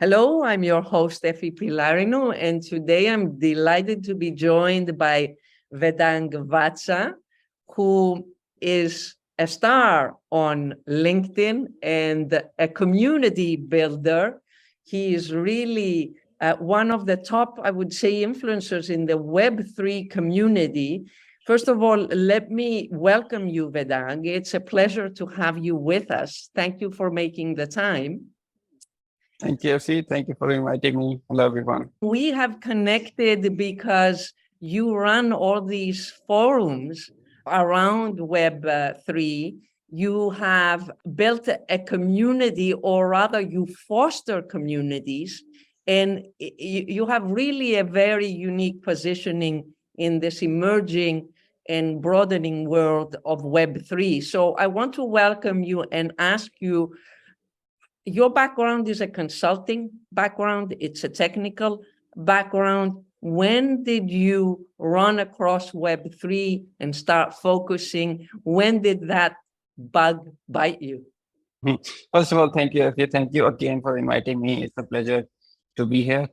Hello, I'm your host, Efi Pylarinou, and today I'm delighted to be joined by Vedang Vatsa, who is a star on LinkedIn and a community builder. He is really one of the top, I would say, influencers in the Web3 community. First of all, let me welcome you, Vedang. It's a pleasure to have you with us. Thank you for making the time. Thank you, Efi. Thank you for inviting me. Hello, everyone. We have connected because you run all these forums around Web3. You have built a community, or rather you foster communities, and you have really a very unique positioning in this emerging and broadening world of Web3. So I want to welcome you and ask you, your background is a consulting background, it's a technical background. When did you run across Web3 and start focusing? When did that bug bite you? First of all, thank you, Efi. Thank you again for inviting me. It's a pleasure to be here.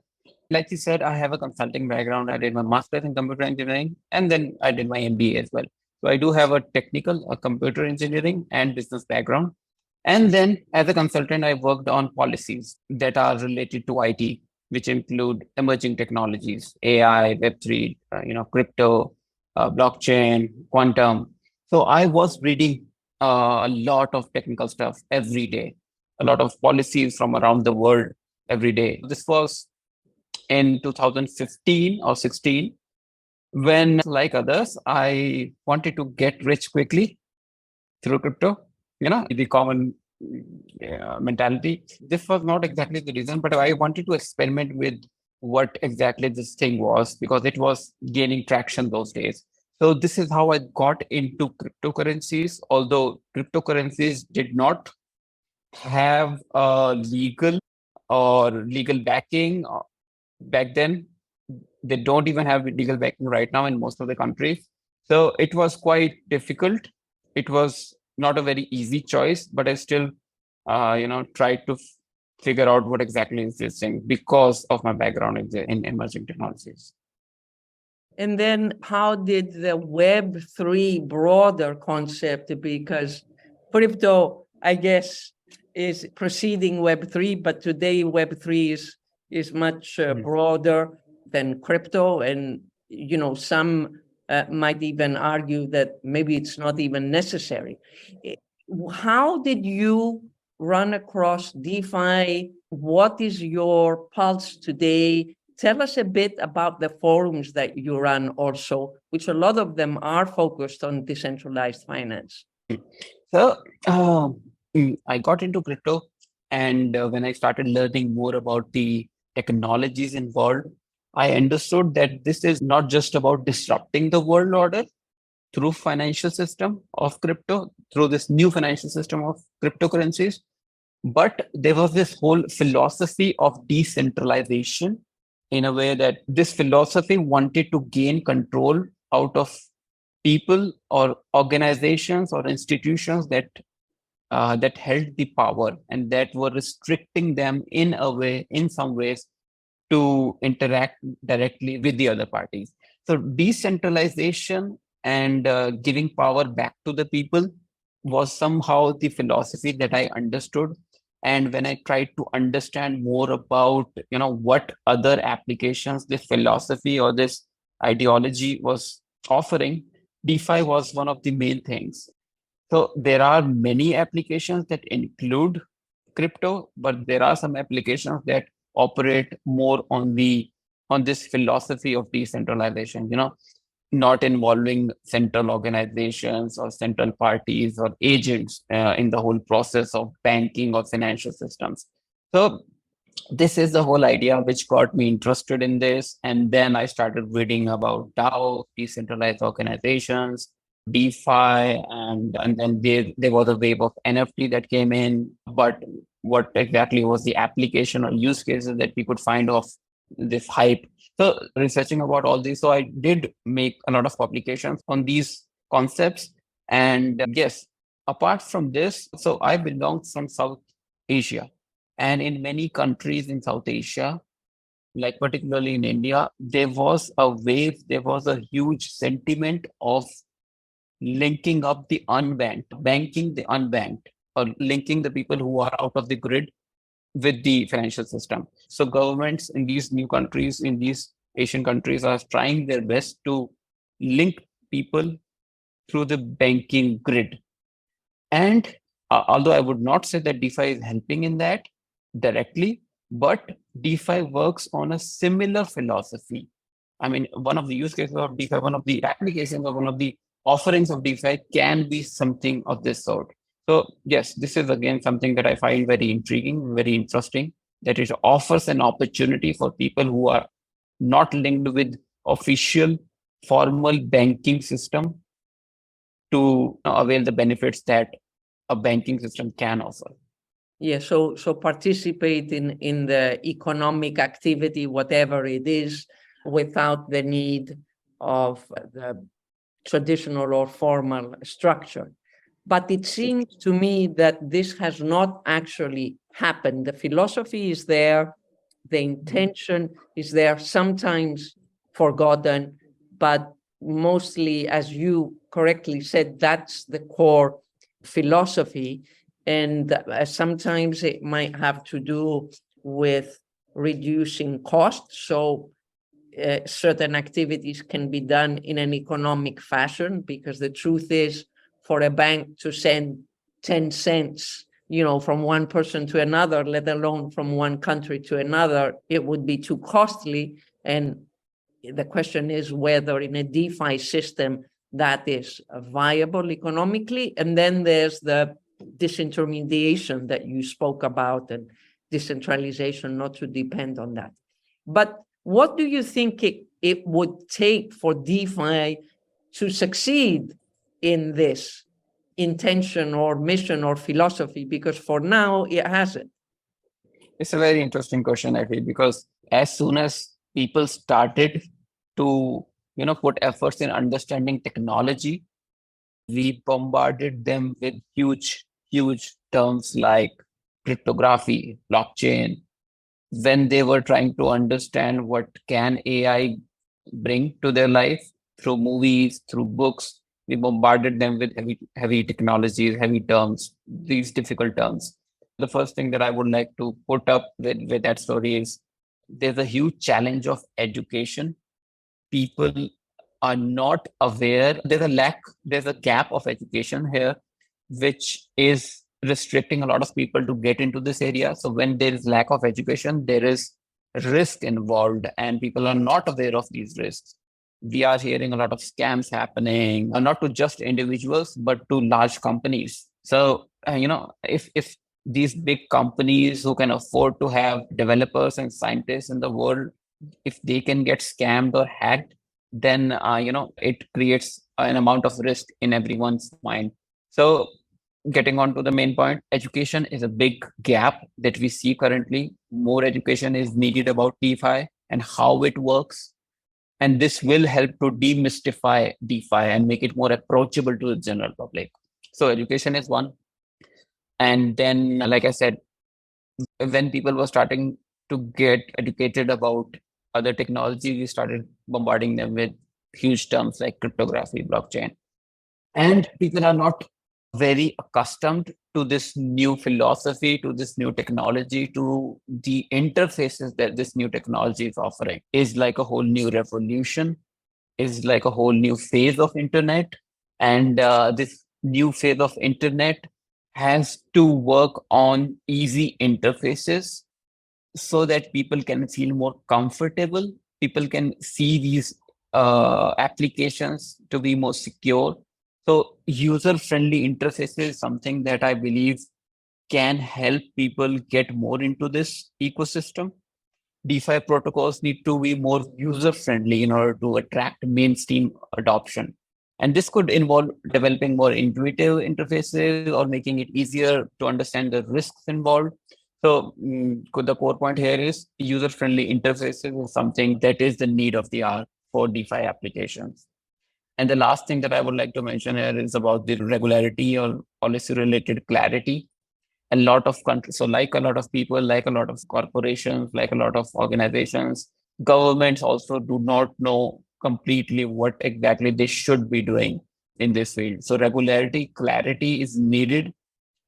Like you said, I have a consulting background. I did my master's in computer engineering, and then I did my MBA as well. So I do have a technical, a computer engineering and business background. And then as a consultant, I worked on policies that are related to IT, which include emerging technologies, AI, Web3, crypto, blockchain, quantum. So I was reading a lot of technical stuff every day, a lot of policies from around the world every day. This was in 2015 or 16, when, like others, I wanted to get rich quickly through crypto, the common mentality. This was not exactly the reason, but I wanted to experiment with what exactly this thing was, because it was gaining traction those days. So this is how I got into cryptocurrencies, although cryptocurrencies did not have a legal backing back then. They don't even have legal backing right now in most of the countries. So it was quite difficult. It was not a very easy choice, but I still, tried to figure out what exactly is this thing because of my background in emerging technologies. And then how did the Web3 broader concept, because crypto, I guess, is preceding Web3, but today Web3 is much broader than crypto. And, some might even argue that maybe it's not even necessary. How did you run across DeFi? What is your pulse today? Tell us a bit about the forums that you run also, which a lot of them are focused on decentralized finance. So I got into crypto, and when I started learning more about the technologies involved, I understood that this is not just about disrupting the world order through financial system of crypto, through this new financial system of cryptocurrencies, but there was this whole philosophy of decentralization, in a way that this philosophy wanted to gain control out of people or organizations or institutions that held the power and that were restricting them in some ways, to interact directly with the other parties. So decentralization and giving power back to the people was somehow the philosophy that I understood. And when I tried to understand more about, what other applications this philosophy or this ideology was offering, DeFi was one of the main things. So there are many applications that include crypto, but there are some applications that operate more on this philosophy of decentralization, not involving central organizations or central parties or agents in the whole process of banking or financial systems. So this is the whole idea which got me interested in this. And then I started reading about DAO, decentralized organizations, DeFi, and then there was a wave of NFT that came in. But what exactly was the application or use cases that we could find of this hype? So researching about all this, so I did make a lot of publications on these concepts. And yes, apart from this, so I belong from South Asia. And in many countries in South Asia, like particularly in India, there was a wave, there was a huge sentiment of linking up the unbanked, banking the unbanked, or linking the people who are out of the grid with the financial system. So governments in these new countries, in these Asian countries, are trying their best to link people through the banking grid. And although I would not say that DeFi is helping in that directly, but DeFi works on a similar philosophy. I mean, one of the use cases of DeFi, one of the applications of one of the offerings of DeFi can be something of this sort. So yes, this is again something that I find very intriguing, very interesting, that it offers an opportunity for people who are not linked with official formal banking system to avail the benefits that a banking system can offer. Yeah, so participate in the economic activity, whatever it is, without the need of the traditional or formal structure. But it seems to me that this has not actually happened. The philosophy is there, the intention is there, sometimes forgotten, but mostly, as you correctly said, that's the core philosophy. And sometimes it might have to do with reducing costs. So certain activities can be done in an economic fashion, because the truth is, for a bank to send 10 cents, from one person to another, let alone from one country to another, it would be too costly. And the question is whether in a DeFi system that is viable economically. And then there's the disintermediation that you spoke about, and decentralization, not to depend on that. But what do you think it would take for DeFi to succeed in this intention or mission or philosophy? Because for now, it hasn't. It's a very interesting question, I feel, because as soon as people started to, put efforts in understanding technology, we bombarded them with huge terms like cryptography, blockchain. When they were trying to understand what can AI bring to their life through movies, through books, we bombarded them with heavy technologies, heavy terms, these difficult terms. The first thing that I would like to put up with that story is there's a huge challenge of education. People are not aware. There's a gap of education here, which is restricting a lot of people to get into this area. So when there is lack of education, there is risk involved, and people are not aware of these risks. We are hearing a lot of scams happening, not to just individuals, but to large companies. So, if these big companies who can afford to have developers and scientists in the world, if they can get scammed or hacked, then it creates an amount of risk in everyone's mind. So getting on to the main point, education is a big gap that we see currently. More education is needed about DeFi and how it works, and this will help to demystify DeFi and make it more approachable to the general public. So education is one. And then, like I said, when people were starting to get educated about other technology, we started bombarding them with huge terms like cryptography, blockchain. And people are not very accustomed to this new philosophy, to this new technology, to the interfaces that this new technology is offering. Is like a whole new revolution, is like a whole new phase of internet. And this new phase of internet has to work on easy interfaces so that people can feel more comfortable. People can see these applications to be more secure. So user-friendly interfaces is something that I believe can help people get more into this ecosystem. DeFi protocols need to be more user-friendly in order to attract mainstream adoption. And this could involve developing more intuitive interfaces or making it easier to understand the risks involved. So the core point here is user-friendly interfaces is something that is the need of the hour for DeFi applications. And the last thing that I would like to mention here is about the regularity or policy-related clarity. a lot of countries. So like a lot of people, like a lot of corporations, like a lot of organizations, governments also do not know completely what exactly they should be doing in this field. So regularity, clarity is needed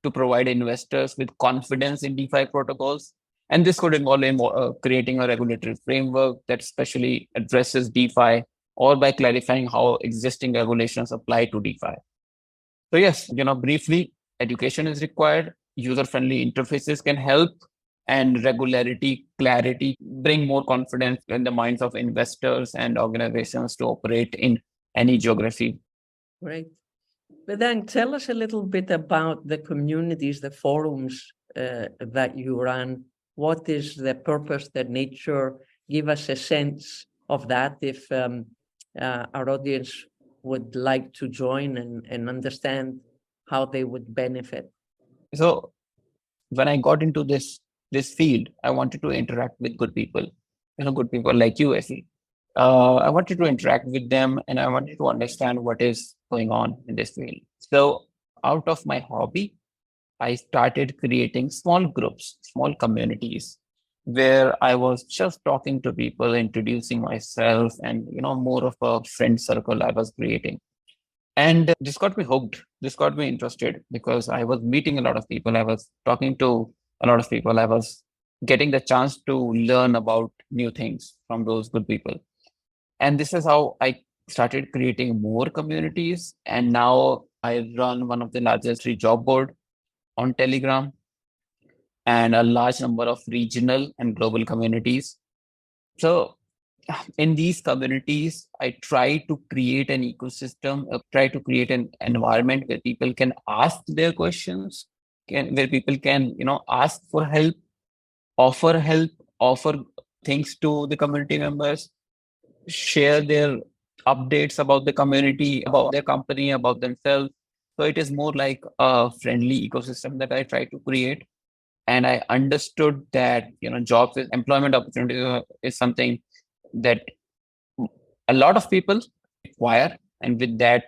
to provide investors with confidence in DeFi protocols. And this could involve creating a regulatory framework that specially addresses DeFi, or by clarifying how existing regulations apply to DeFi. So yes, briefly, education is required. User-friendly interfaces can help, and regularity, clarity bring more confidence in the minds of investors and organizations to operate in any geography. Great. Vedang, tell us a little bit about the communities, the forums that you run. What is the purpose, the nature? Give us a sense of that if our audience would like to join and understand how they would benefit. So when I got into this field, I wanted to interact with good people, good people like you, Efi. I wanted to interact with them, and I wanted to understand what is going on in this field. So out of my hobby, I started creating small groups, small communities, where I was just talking to people, introducing myself, and more of a friend circle I was creating. And this got me hooked. This got me interested because I was meeting a lot of people. I was talking to a lot of people. I was getting the chance to learn about new things from those good people. And this is how I started creating more communities. And now I run one of the largest free job board on Telegram, and a large number of regional and global communities. So in these communities, I try to create an ecosystem, try to create an environment where people can ask their questions, where people can, ask for help, offer things to the community members, share their updates about the community, about their company, about themselves. So it is more like a friendly ecosystem that I try to create. And I understood that, jobs, employment opportunities is something that a lot of people require. And with that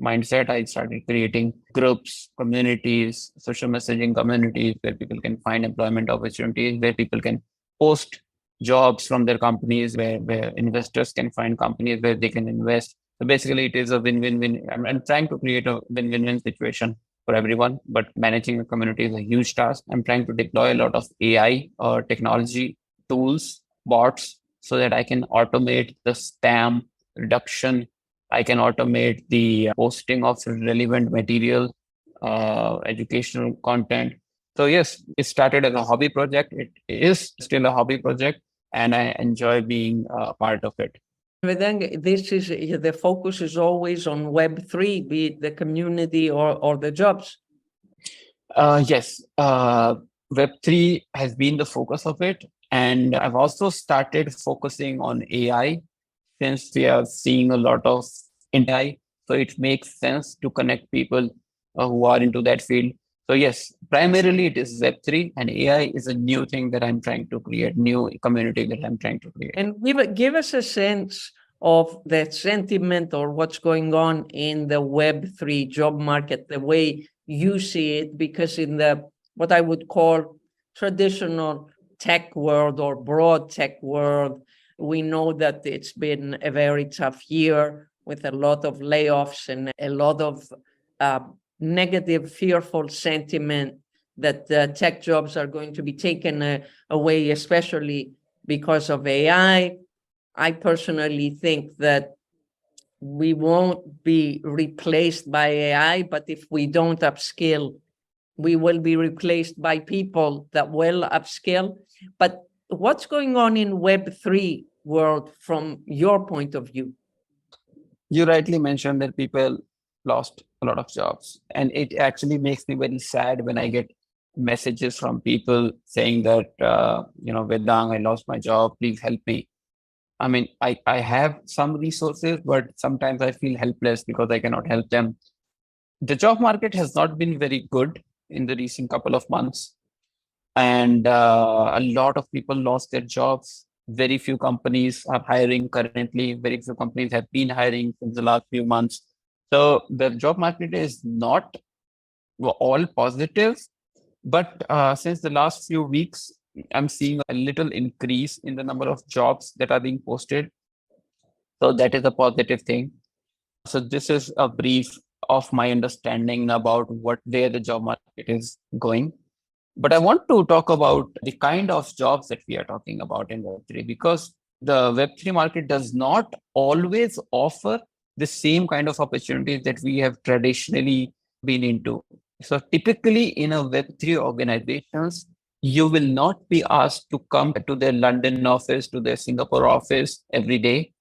mindset, I started creating groups, communities, social messaging communities where people can find employment opportunities, where people can post jobs from their companies, where investors can find companies where they can invest. So basically, it is a win-win-win. I'm trying to create a win-win-win situation for everyone, but managing a community is a huge task. I'm trying to deploy a lot of AI or technology tools, bots, so that I can automate the spam reduction. I can automate the posting of relevant material, educational content. So yes, it started as a hobby project. It is still a hobby project, and I enjoy being a part of it. Vedang, this is the focus is always on Web3, be it the community or the jobs. Yes, Web3 has been the focus of it. And I've also started focusing on AI, since we are seeing a lot of AI. So it makes sense to connect people who are into that field. So yes, primarily it is Web3, and AI is a new thing that I'm trying to create, new community that I'm trying to create. And give us a sense of the sentiment or what's going on in the Web3 job market, the way you see it, because in the what I would call traditional tech world or broad tech world, we know that it's been a very tough year with a lot of layoffs and a lot of negative, fearful sentiment that tech jobs are going to be taken away, especially because of AI. I personally think that we won't be replaced by AI, but if we don't upskill, we will be replaced by people that will upskill. But what's going on in Web3 world from your point of view? You rightly mentioned that people lost a lot of jobs, and it actually makes me very sad when I get messages from people saying that, Vedang, I lost my job, please help me. I mean, I have some resources, but sometimes I feel helpless because I cannot help them. The job market has not been very good in the recent couple of months, and a lot of people lost their jobs. Very few companies are hiring currently. Very few companies have been hiring since the last few months. So the job market is not all positive, But since the last few weeks, I'm seeing a little increase in the number of jobs that are being posted. So that is a positive thing. So this is a brief of my understanding about where the job market is going. But I want to talk about the kind of jobs that we are talking about in Web3, because the Web3 market does not always offer the same kind of opportunities that we have traditionally been into. So typically in a Web3 organizations, you will not be asked to come to their London office, to their Singapore office every day.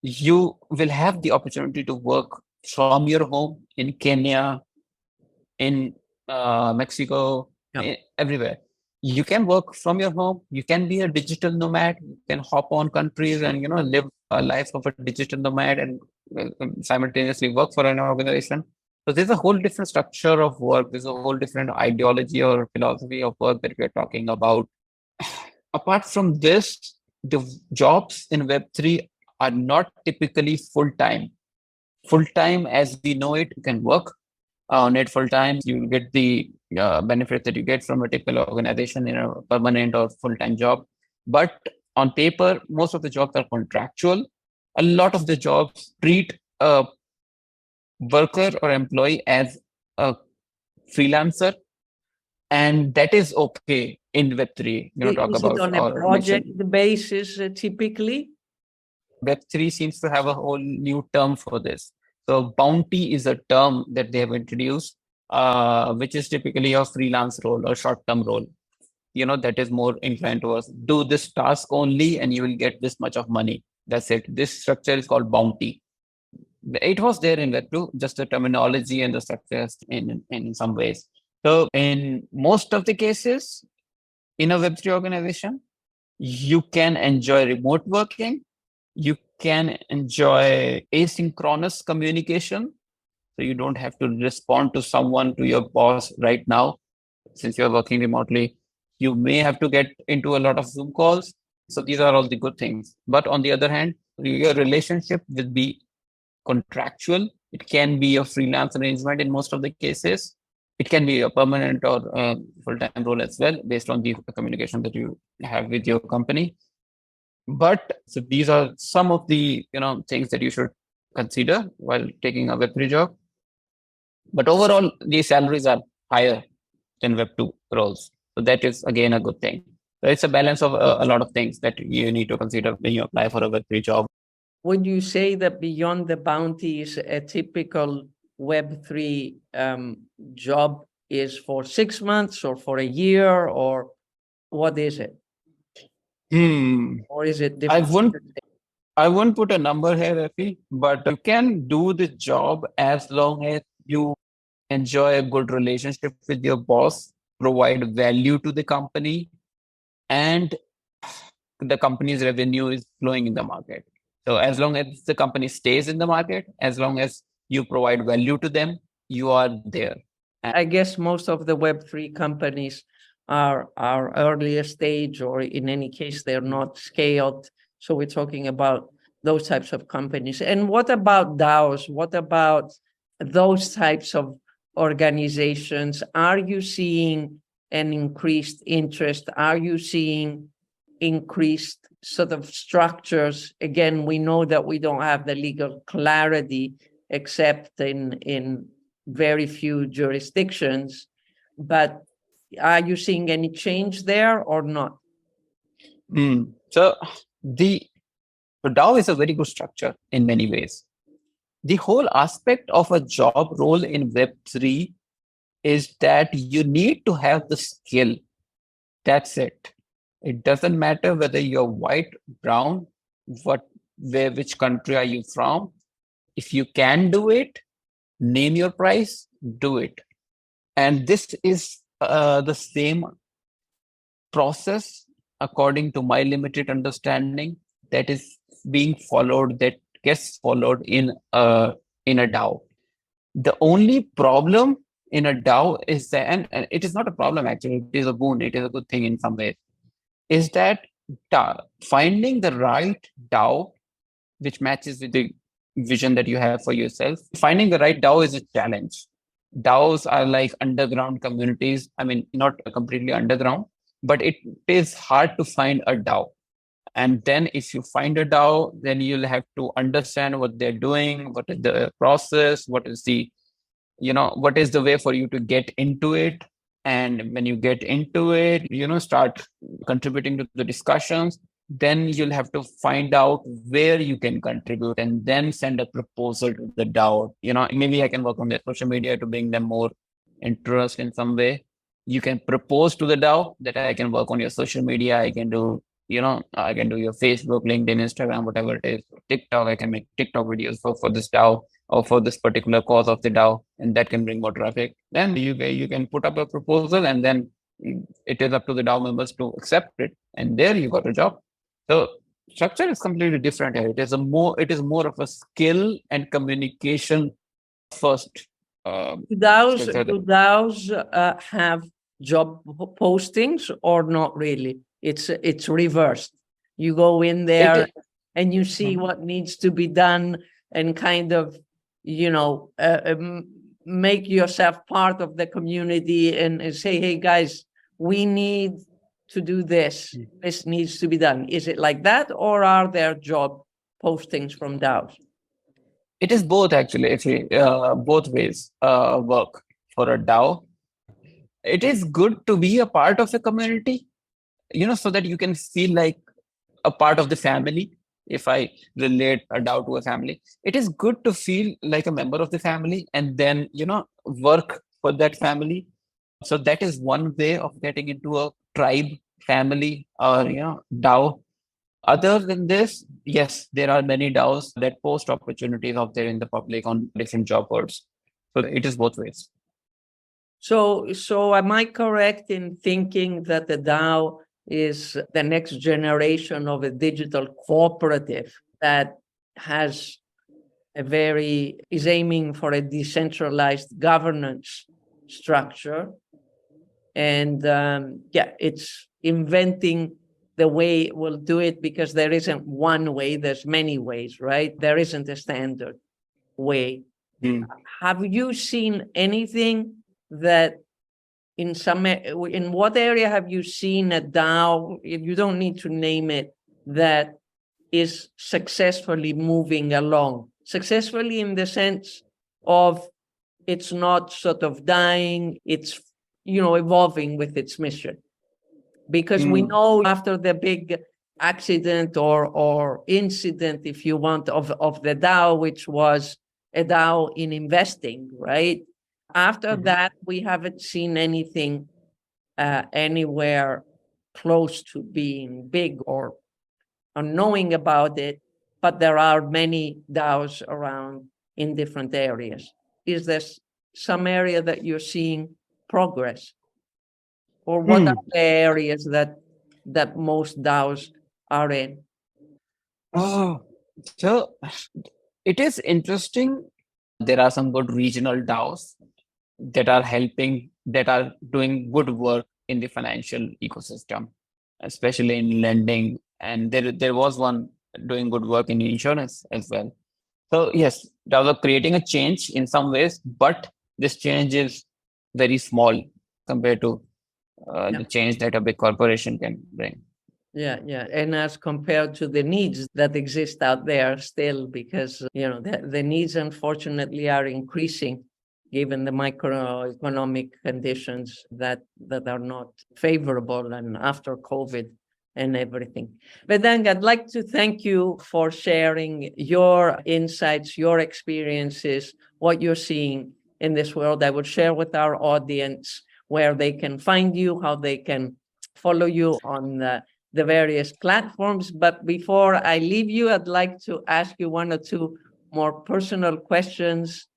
You will have the opportunity to work from your home in Kenya, in Mexico, everywhere. You can work from your home. You can be a digital nomad. You can hop on countries and live a life of a digital nomad and simultaneously work for an organization. So there's a whole different structure of work. There's a whole different ideology or philosophy of work that we're talking about. Apart from this, the jobs in Web3 are not typically full time. Full time, as we know it, you can work on it full time. You will get the benefits that you get from a typical organization in a permanent or full time job. But on paper, most of the jobs are contractual. A lot of the jobs treat a worker or employee as a freelancer, and that is okay in Web3. Talk Is it about on a or project mention. basis typically? Web3 seems to have a whole new term for this. So bounty is a term that they have introduced, which is typically a freelance role or short-term role. That is more inclined towards do this task only and you will get this much of money. That's it. This structure is called bounty. It was there in Web2, just the terminology and the structures in some ways. So in most of the cases, in a Web3 organization, you can enjoy remote working. You can enjoy asynchronous communication. So you don't have to respond to someone, to your boss right now, since you're working remotely. You may have to get into a lot of Zoom calls. So these are all the good things. But on the other hand, your relationship will be contractual. It can be a freelance arrangement in most of the cases. It can be a permanent or full-time role as well, based on the communication that you have with your company. But so these are some of the things that you should consider while taking a Web3 job. But overall, the salaries are higher than Web2 roles. So that is again a good thing. So it's a balance of a lot of things that you need to consider when you apply for a Web3 job. Would you say that beyond the bounty is a typical Web3 job is for 6 months or for a year, or what is it? Or is it different? I won't put a number here, Efi, but you can do the job as long as you enjoy a good relationship with your boss, provide value to the company, and the company's revenue is flowing in the market. So as long as the company stays in the market, as long as you provide value to them, you are there. I guess most of the Web3 companies are earlier stage, or in any case, they're not scaled. So we're talking about those types of companies. And what about DAOs? What about those types of organizations? Are you seeing an increased interest? Are you seeing increased sort of structures? Again, we know that we don't have the legal clarity except in very few jurisdictions, but are you seeing any change there or not? So the DAO is a very good structure in many ways. The whole aspect of a job role in Web3 is that you need to have the skill. That's it. It doesn't matter whether you're white, brown, which country are you from. If you can do it, name your price, do it. And this is the same process, according to my limited understanding, that is being followed, that gets followed in a DAO. The only problem in a DAO is that, and it is not a problem actually, it is a boon, it is a good thing in some ways, is that finding the right DAO which matches with the vision that you have for yourself. Finding the right DAO is a challenge. DAOs are like underground communities. I mean, not completely underground, but it is hard to find a DAO. And then if you find a DAO, then you'll have to understand what they're doing, what is the process, what is the way for you to get into it. And when you get into it, start contributing to the discussions, then you'll have to find out where you can contribute and then send a proposal to the DAO. Maybe I can work on their social media to bring them more interest in some way. You can propose to the DAO that I can work on your social media. I can do your Facebook, LinkedIn, Instagram, whatever it is. TikTok, I can make TikTok videos for this DAO or for this particular cause of the DAO, and that can bring more traffic. Then you can put up a proposal, and then it is up to the DAO members to accept it, and there you got a job. So structure is completely different here. It is more of a skill and communication first. Do DAOs have job postings or not really? It's reversed. You go in there and you see what needs to be done and kind of, make yourself part of the community and say, hey guys, we need to do this. This needs to be done. Is it like that, or are there job postings from DAOs? It is both actually. Actually, both ways work for a DAO. It is good to be a part of a community, so that you can feel like a part of the family. If I relate a DAO to a family, it is good to feel like a member of the family and then, work for that family. So that is one way of getting into a tribe, family, or, DAO. Other than this, yes, there are many DAOs that post opportunities out there in the public on different job boards. So it is both ways. So am I correct in thinking that the DAO is the next generation of a digital cooperative that is aiming for a decentralized governance structure? And it's inventing the way it will do it, because there isn't one way, there's many ways, right? There isn't a standard way. Have you seen anything that in what area have you seen a DAO, you don't need to name it, that is successfully moving along? Successfully in the sense of it's not sort of dying, it's, evolving with its mission. Because we know after the big accident or incident, if you want, of the DAO, which was a DAO in investing, right? After that, we haven't seen anything anywhere close to being big or knowing about it, but there are many DAOs around in different areas. Is there some area that you're seeing progress? Or what are the areas that most DAOs are in? Oh, so it is interesting. There are some good regional DAOs that are doing good work in the financial ecosystem, especially in lending. And there was one doing good work in insurance as well. So yes, DAOs are creating a change in some ways, but this change is very small compared to the change that a big corporation can bring. Yeah. And as compared to the needs that exist out there still, because, the needs, unfortunately, are increasing given the microeconomic conditions that are not favorable, and after COVID and everything. Vedang, I'd like to thank you for sharing your insights, your experiences, what you're seeing in this world. I will share with our audience where they can find you, how they can follow you on the various platforms. But before I leave you, I'd like to ask you one or two more personal questions.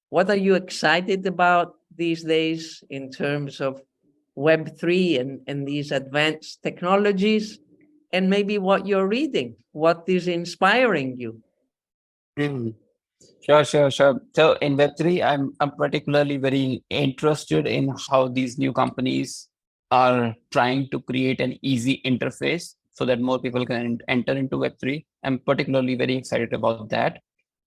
What are you excited about these days in terms of Web3 and these advanced technologies? And maybe what you're reading, what is inspiring you? Sure. So in Web3, I'm particularly very interested in how these new companies are trying to create an easy interface so that more people can enter into Web3. I'm particularly very excited about that.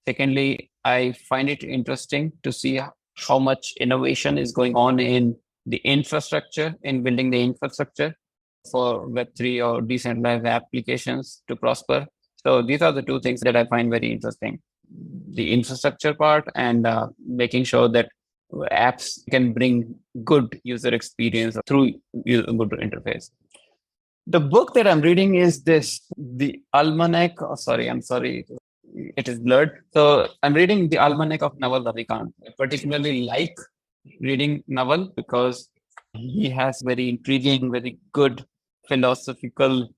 Secondly, I find it interesting to see how much innovation is going on in the infrastructure, in building the infrastructure for Web3 or decentralized applications to prosper. So these are the two things that I find very interesting. The infrastructure part and making sure that apps can bring good user experience through good interface. The book that I'm reading is the Almanac. Oh, sorry, I'm sorry. It is blurred. So I'm reading the Almanac of Naval Ravikant. I particularly like reading Naval because he has very intriguing, very good philosophical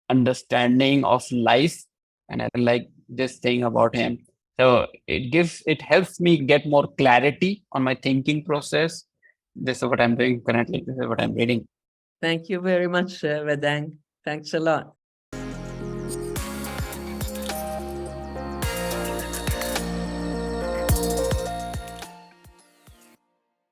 understanding of life. And I like this thing about him. So it helps me get more clarity on my thinking process. This is what I'm doing currently. This is what I'm reading. Thank you very much, Vedang. Thanks a lot.